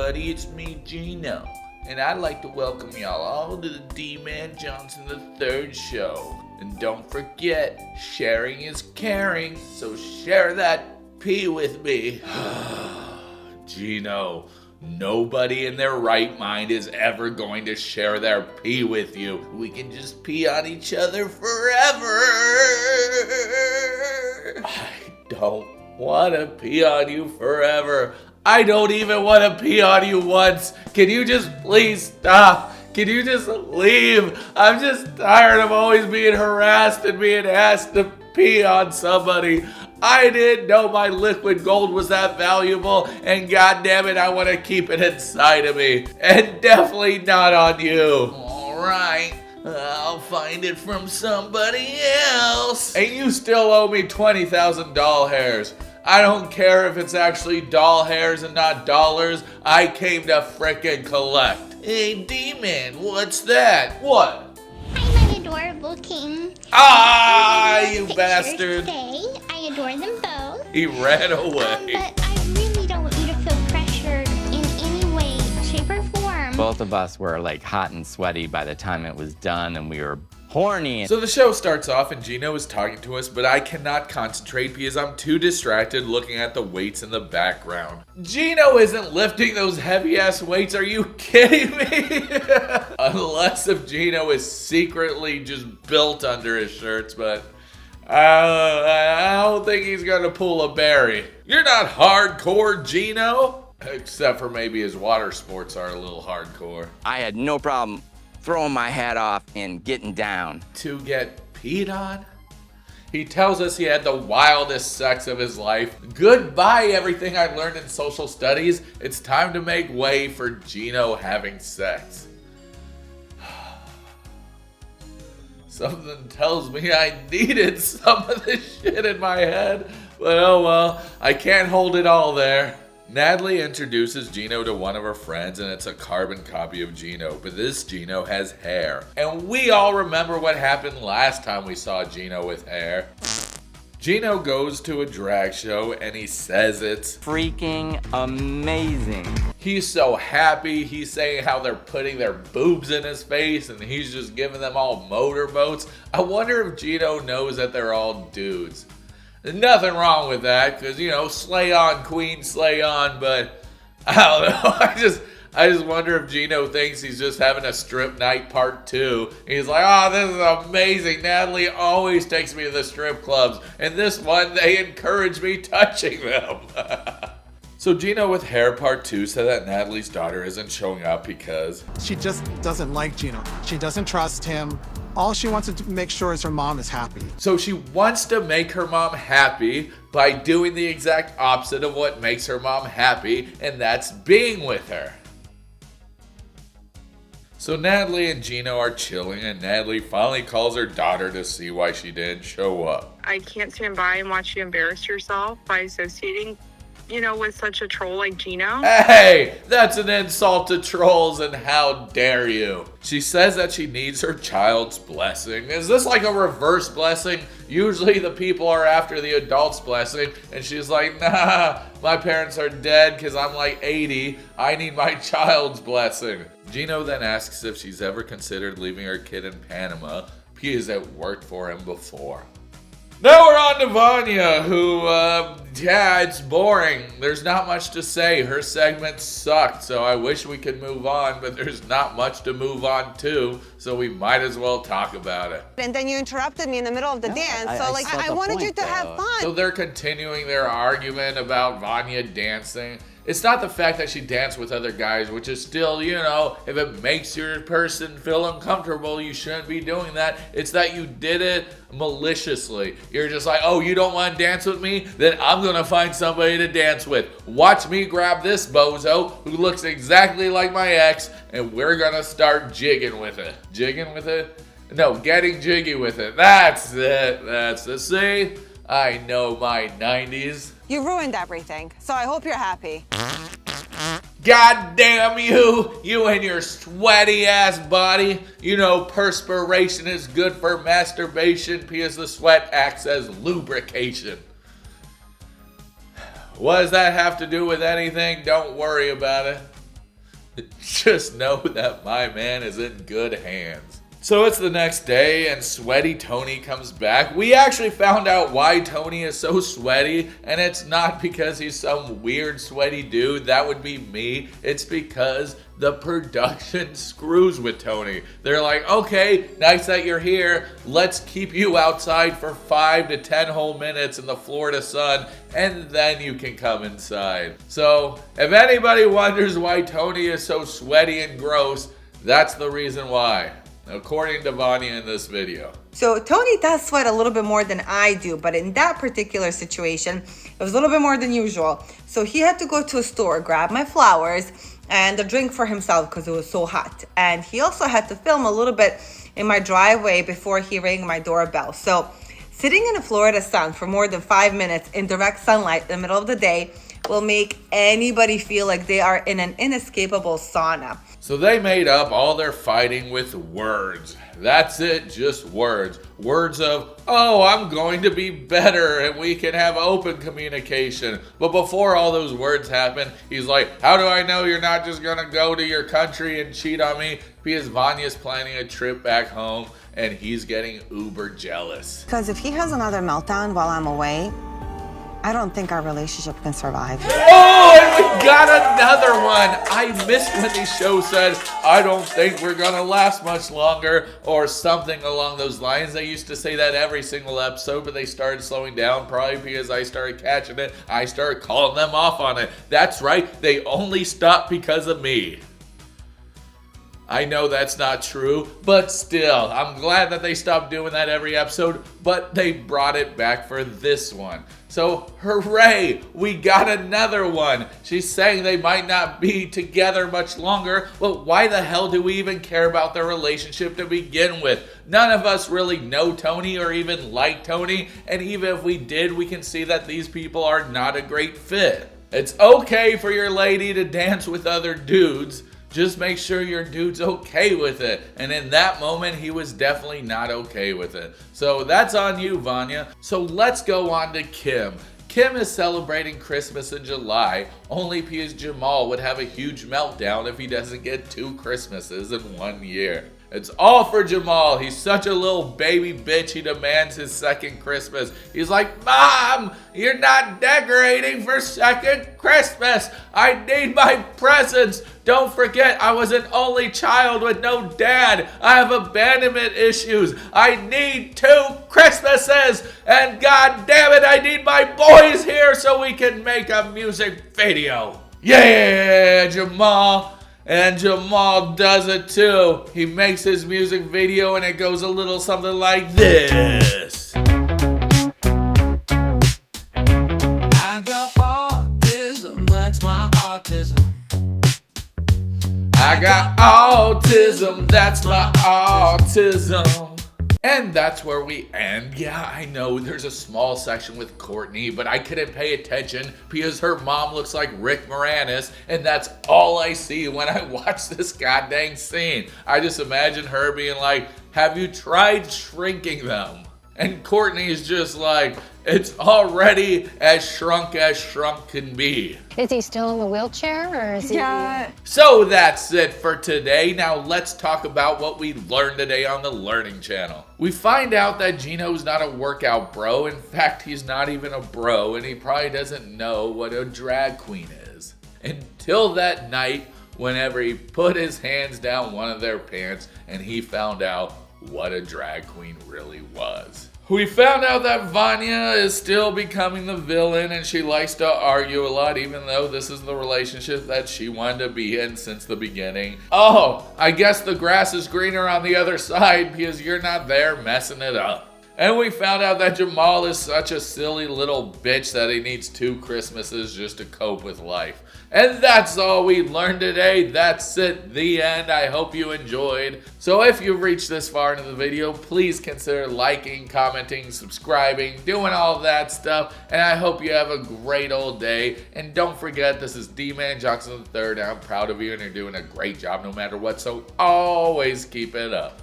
everybody, it's me, Gino, and I'd like to welcome y'all all to the Dee-man Johnson III show. And don't forget, sharing is caring, so share that pee with me. Gino, nobody in their right mind is ever going to share their pee with you. We can just pee on each other forever. I don't want to pee on you forever. I don't even want to pee on you once. Can you just please stop? Can you just leave? I'm just tired of always being harassed and being asked to pee on somebody. I didn't know my liquid gold was that valuable, and goddammit, I want to keep it inside of me. And definitely not on you. Alright, I'll find it from somebody else. And you still owe me 20,000 doll hairs. I don't care if it's actually doll hairs and not dollars. I came to frickin' collect. Hey, Dee-man, what's that? What? I'm an adorable king. You bastard. Today. I adore them both. He ran away. But I really don't want you to feel pressured in any way, shape, or form. Both of us were like hot and sweaty by the time it was done, and we were horny. So the show starts off and Gino is talking to us, but I cannot concentrate because I'm too distracted looking at the weights in the background. Gino isn't lifting those heavy ass weights, are you kidding me? Unless if Gino is secretly just built under his shirts, but I don't think he's gonna pull a Barry. You're not hardcore, Gino? Except for maybe his water sports are a little hardcore. I had no problem throwing my hat off and getting down. To get peed on? He tells us he had the wildest sex of his life. Goodbye, everything I learned in social studies. It's time to make way for Gino having sex. Something tells me I needed some of this shit in my head, but oh well, I can't hold it all there. Natalie introduces Gino to one of her friends, and it's a carbon copy of Gino, but this Gino has hair. And we all remember what happened last time we saw Gino with hair. Gino goes to a drag show and he says it's freaking amazing. He's so happy. He's saying how they're putting their boobs in his face and he's just giving them all motorboats. I wonder if Gino knows that they're all dudes. There's nothing wrong with that, because, you know, slay on, queen, slay on, but I don't know. I just wonder if Gino thinks he's just having a strip night part 2. He's like, oh, this is amazing. Natalie always takes me to the strip clubs, and this one, they encourage me touching them. So Gino with hair part 2 said that Natalie's daughter isn't showing up because she just doesn't like Gino. She doesn't trust him. All she wants to make sure is her mom is happy. So she wants to make her mom happy by doing the exact opposite of what makes her mom happy, and that's being with her. So Natalie and Gino are chilling, and Natalie finally calls her daughter to see why she didn't show up. I can't stand by and watch you embarrass yourself by associating, you know, with such a troll like Gino. Hey, that's an insult to trolls, and how dare you? She says that she needs her child's blessing. Is this like a reverse blessing? Usually the people are after the adult's blessing, and she's like, nah, my parents are dead because I'm like 80. I need my child's blessing. Gino then asks if she's ever considered leaving her kid in Panama because it worked for him before. Now we're on to Vanya, who, it's boring. There's not much to say. Her segment sucked, so I wish we could move on, but there's not much to move on to, so we might as well talk about it. And then you interrupted me in the middle of the dance, I wanted you to have fun. So they're continuing their argument about Vanya dancing. It's not the fact that she danced with other guys, which is still, you know, if it makes your person feel uncomfortable, you shouldn't be doing that. It's that you did it maliciously. You're just like, oh, you don't want to dance with me? Then I'm going to find somebody to dance with. Watch me grab this bozo who looks exactly like my ex, and we're going to start jigging with it. Jigging with it? No, getting jiggy with it. That's it. That's it. See? I know my 90s. You ruined everything, so I hope you're happy. God damn you! You and your sweaty ass body. You know perspiration is good for masturbation because the sweat acts as lubrication. What does that have to do with anything? Don't worry about it. just know that my man is in good hands. So it's the next day and sweaty Tony comes back. We actually found out why Tony is so sweaty, and it's not because he's some weird sweaty dude. That would be me. It's because the production screws with Tony. They're like, okay, nice that you're here. Let's keep you outside for 5 to 10 whole minutes in the Florida sun, and then you can come inside. So if anybody wonders why Tony is so sweaty and gross, that's the reason why, according to Vanya in this video. So Tony does sweat a little bit more than I do, but in that particular situation, it was a little bit more than usual. So he had to go to a store, grab my flowers and a drink for himself because it was so hot. And he also had to film a little bit in my driveway before he rang my doorbell. So sitting in the Florida sun for more than 5 minutes in direct sunlight in the middle of the day will make anybody feel like they are in an inescapable sauna. So they made up all their fighting with words. That's it, just words. Words of, oh, I'm going to be better and we can have open communication. But before all those words happen, he's like, how do I know you're not just gonna go to your country and cheat on me? Because Vanya's planning a trip back home and he's getting uber jealous. Because if he has another meltdown while I'm away, I don't think our relationship can survive. Oh, and we got another one. I missed when the show said, I don't think we're gonna last much longer, or something along those lines. They used to say that every single episode, but they started slowing down probably because I started catching it. I started calling them off on it. That's right, they only stopped because of me. I know that's not true, but still, I'm glad that they stopped doing that every episode, but they brought it back for this one. So, hooray, we got another one. She's saying they might not be together much longer, but why the hell do we even care about their relationship to begin with? None of us really know Tony or even like Tony, and even if we did, we can see that these people are not a great fit. It's okay for your lady to dance with other dudes, just make sure your dude's okay with it. And in that moment, he was definitely not okay with it. So that's on you, Vanya. So let's go on to Kim. Kim is celebrating Christmas in July, only because Jamal would have a huge meltdown if he doesn't get 2 Christmases in 1 year. It's all for Jamal. He's such a little baby bitch. He demands his second Christmas. He's like, Mom, you're not decorating for second Christmas. I need my presents. Don't forget, I was an only child with no dad. I have abandonment issues. I need 2 Christmases. And god damn it, I need my boys here so we can make a music video. Yeah, Jamal. And Jamal does it too. He makes his music video and it goes a little something like this. I got autism, that's my autism. I got autism, that's my autism. And that's where we end. Yeah, I know there's a small section with Cortney, but I couldn't pay attention because her mom looks like Rick Moranis, and that's all I see when I watch this goddamn scene. I just imagine her being like, have you tried shrinking them? And Cortney is just like, it's already as shrunk can be. Is he still in the wheelchair or is he? Yeah. So that's it for today. Now let's talk about what we learned today on the Learning Channel. We find out that Gino's not a workout bro. In fact, he's not even a bro, and he probably doesn't know what a drag queen is. Until that night, whenever he put his hands down one of their pants and he found out what a drag queen really was. We found out that Vanya is still becoming the villain and she likes to argue a lot, even though this is the relationship that she wanted to be in since the beginning. Oh, I guess the grass is greener on the other side because you're not there messing it up. And we found out that Jamal is such a silly little bitch that he needs 2 Christmases just to cope with life. And that's all we learned today. That's it, the end. I hope you enjoyed. So if you've reached this far into the video, please consider liking, commenting, subscribing, doing all that stuff. And I hope you have a great old day. And don't forget, this is Dee-man Johnson III, and I'm proud of you, and you're doing a great job no matter what. So always keep it up.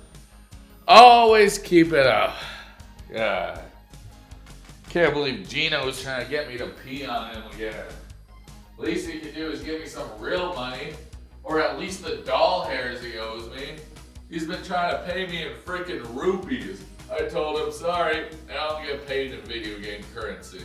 Always keep it up. God. Can't believe Gino's trying to get me to pee on him again. Least he can do is give me some real money, or Or at least the doll hairs he owes me. He's been trying to pay me in freaking rupees. I told him, sorry, I don't get paid in video game currency.